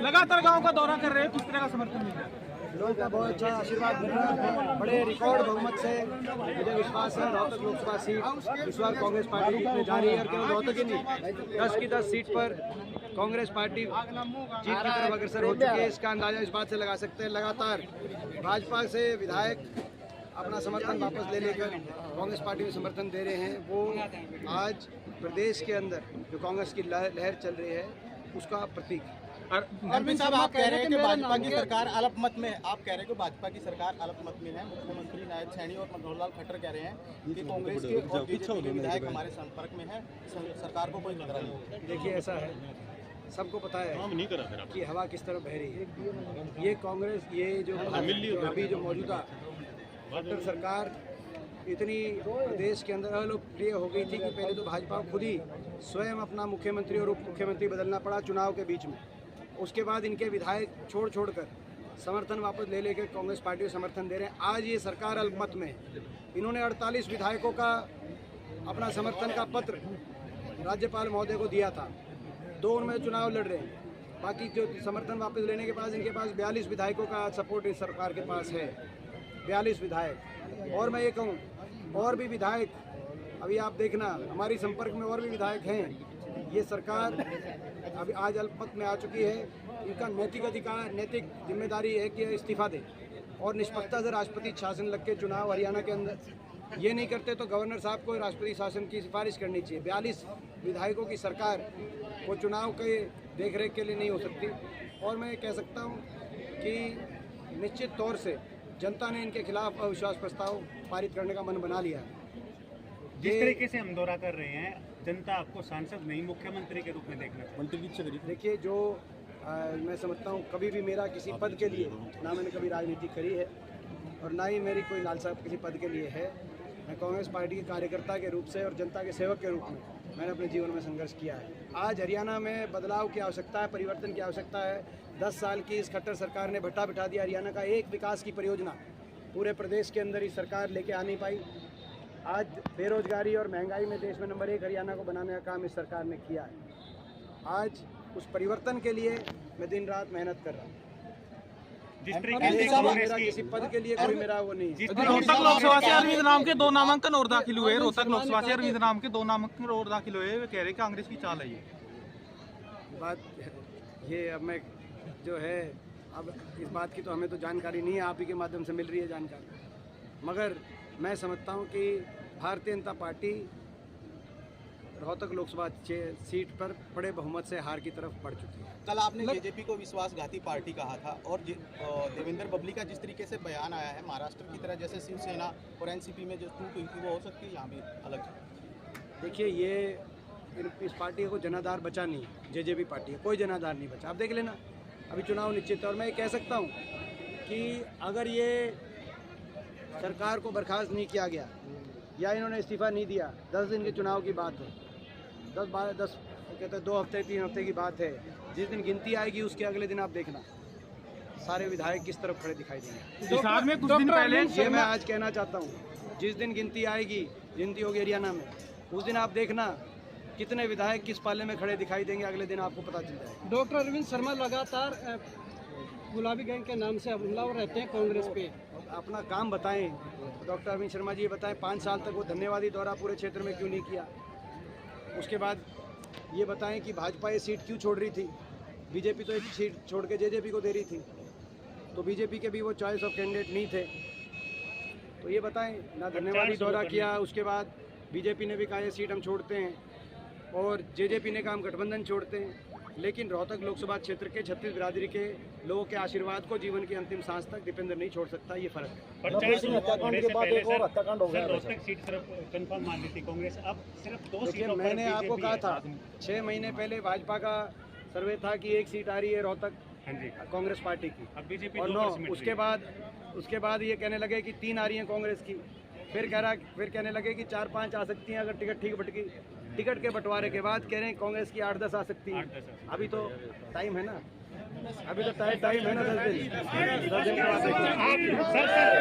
लगातार गांव का दौरा कर रहे हैं, किस तरह का समर्थन मिल रहा है? लोगों का बहुत अच्छा आशीर्वाद मिल रहा है। बड़े रिकॉर्ड बहुमत से मुझे विश्वास है रोहतक लोकसभा सीट इस बार कांग्रेस पार्टी जीतने जा रही है। और केवल रोहतक ही नहीं, 10 की 10 सीट पर कांग्रेस पार्टी जीत की तरफ अग्रसर हो चुकी है। इसका अंदाजा इस बात से लगा सकते हैं, लगातार भाजपा से विधायक अपना समर्थन वापस ले लेकर कांग्रेस पार्टी में समर्थन दे रहे हैं। वो आज प्रदेश के अंदर जो कांग्रेस की लहर चल रही है उसका प्रतीक है। अरविंद साहब, आप कह रहे हैं कि भाजपा की सरकार अल्पमत में, आप कह रहे हैं कि भाजपा की सरकार अल्पमत में है। मुख्यमंत्री नायब सैनी और मनोहर लाल खट्टर कह रहे हैं कि कांग्रेस के और बीजेपी के विधायक हमारे संपर्क में है, सरकार को कोई खतरा नहीं। देखिए, ऐसा है, सबको पता है कि हवा किस तरफ बह रही है। ये कांग्रेस, ये जो अभी जो मौजूदा खट्टर सरकार इतनी प्रदेश के अंदर अलोकप्रिय हो गई थी कि पहले तो भाजपा को खुद ही स्वयं अपना मुख्यमंत्री और उप मुख्यमंत्री बदलना पड़ा चुनाव के बीच में। उसके बाद इनके विधायक छोड़कर समर्थन वापस ले लेकर कांग्रेस पार्टी को समर्थन दे रहे हैं। आज ये सरकार अल्पमत में है। इन्होंने 48 विधायकों का अपना समर्थन का पत्र राज्यपाल महोदय को दिया था। 2 उनमें चुनाव लड़ रहे हैं, बाकी जो समर्थन वापस लेने के बाद इनके पास 42 विधायकों का सपोर्ट इस सरकार के पास है। 42 विधायक। और मैं ये कहूँ, और भी विधायक अभी आप देखना, हमारी संपर्क में और भी विधायक हैं। ये सरकार अभी आज अल्पमत में आ चुकी है। इनका नैतिक अधिकार, नैतिक जिम्मेदारी है कि इस्तीफा दें और निष्पक्षता से राष्ट्रपति शासन लग के चुनाव हरियाणा के अंदर ये नहीं करते तो गवर्नर साहब को राष्ट्रपति शासन की सिफारिश करनी चाहिए। 42 विधायकों की सरकार वो चुनाव के देखरेख के लिए नहीं हो सकती। और मैं कह सकता हूँ कि निश्चित तौर से जनता ने इनके खिलाफ अविश्वास प्रस्ताव पारित करने का मन बना लिया है। जिस तरीके से हम दौरा कर रहे हैं, जनता आपको सांसद नहीं मुख्यमंत्री के रूप में देखना चाहती है। देखिए, जो मैं समझता हूँ, कभी भी मेरा किसी पद के लिए ना मैंने कभी राजनीति करी है और ना ही मेरी कोई लालसा किसी पद के लिए है। मैं कांग्रेस पार्टी के कार्यकर्ता के रूप से और जनता के सेवक के रूप में मैंने अपने जीवन में संघर्ष किया है। आज हरियाणा में बदलाव की आवश्यकता है, परिवर्तन की आवश्यकता है। 10 साल की इस खट्टर सरकार ने भट्टा बिठा दिया। हरियाणा का एक विकास की परियोजना पूरे प्रदेश के अंदर इस सरकार लेके आ नहीं पाई। आज बेरोजगारी और महंगाई में देश में नंबर 1 हरियाणा को बनाने का काम इस सरकार ने किया है। आज उस परिवर्तन के लिए मैं दिन रात मेहनत कर रहा हूँ। जिस तरीके से मेरा किसी पद के लिए कोई मेरा वो नहीं। रोहतक लोकसभा से अरविंद नाम के 2 नामांकन और दाखिल हुए। रोहतक लोकसभा से अरविंद नाम के 2 नामांकन और दाखिल हुए। वे कह रहे कांग्रेस की चाल है ये बात। ये अब मैं जो है, अब इस बात की तो हमें तो जानकारी नहीं है, आप ही के माध्यम से मिल रही है जानकारी। मगर मैं समझता हूं कि भारतीय जनता पार्टी रोहतक लोकसभा सीट पर बड़े बहुमत से हार की तरफ बढ़ चुकी है। कल आपने बीजेपी को विश्वासघाती पार्टी कहा था और देवेंद्र बबली का जिस तरीके से बयान आया है, महाराष्ट्र की तरह जैसे शिवसेना और एनसीपी में जो टूट हुई थी वो हो सकती है यहाँ भी अलग। देखिए, ये इस पार्टी को जनाधार बचा नहीं, जेजेपी पार्टी कोई जनाधार नहीं बचा। आप देख लेना, अभी चुनाव निश्चित है। और मैं ये कह सकता हूँ कि अगर ये सरकार को बर्खास्त नहीं किया गया या इन्होंने इस्तीफा नहीं दिया, 10 दिन के चुनाव की बात है, 10 कहते हैं 2 हफ्ते 3 हफ्ते की बात है। जिस दिन गिनती आएगी उसके अगले दिन आप देखना सारे विधायक किस तरफ खड़े दिखाई देंगे। बिहार में कुछ दिन पहले ये मैं आज कहना चाहता हूँ, जिस दिन गिनती आएगी, गिनती होगी हरियाणा में, उस दिन आप देखना कितने विधायक किस पाले में खड़े दिखाई देंगे, अगले दिन आपको पता चल जाएगा। डॉक्टर अरविंद शर्मा लगातार गुलाबी गैंग के नाम से हमलावर रहते हैं कांग्रेस पे। अपना काम बताएं डॉक्टर अरविंद शर्मा जी, ये बताएं 5 साल तक वो धन्यवादी दौरा पूरे क्षेत्र में क्यों नहीं किया। उसके बाद ये बताएं कि भाजपा ये सीट क्यों छोड़ रही थी। बीजेपी तो एक सीट छोड़ के जेजेपी को दे रही थी, तो बीजेपी के भी वो चॉइस ऑफ कैंडिडेट नहीं थे। तो ये बताएं, ना धन्यवादी दौरा किया। उसके बाद बीजेपी ने भी कहा ये सीट हम छोड़ते हैं और जेजेपी ने कहा हम गठबंधन छोड़ते हैं। लेकिन रोहतक लोकसभा क्षेत्र के 36 बिरादरी के लोगों के आशीर्वाद को जीवन की अंतिम सांस तक दीपेंद्र नहीं छोड़ सकता, ये फर्क है। देखिए, मैंने आपको कहा था 6 महीने पहले भाजपा का सर्वे था कि 1 सीट आ रही है रोहतक कांग्रेस पार्टी की, और 9 उसके बाद ये कहने लगे कि 3 आ रही हैं कांग्रेस की। फिर कहने लगे कि 4-5 आ सकती हैं अगर टिकट ठीक बटकी। टिकट के बंटवारे के बाद कह रहे हैं कांग्रेस की 8-10 आ सकती है। अभी तो टाइम है ना, अभी तो टाइम है ना, 10 दिन के बाद।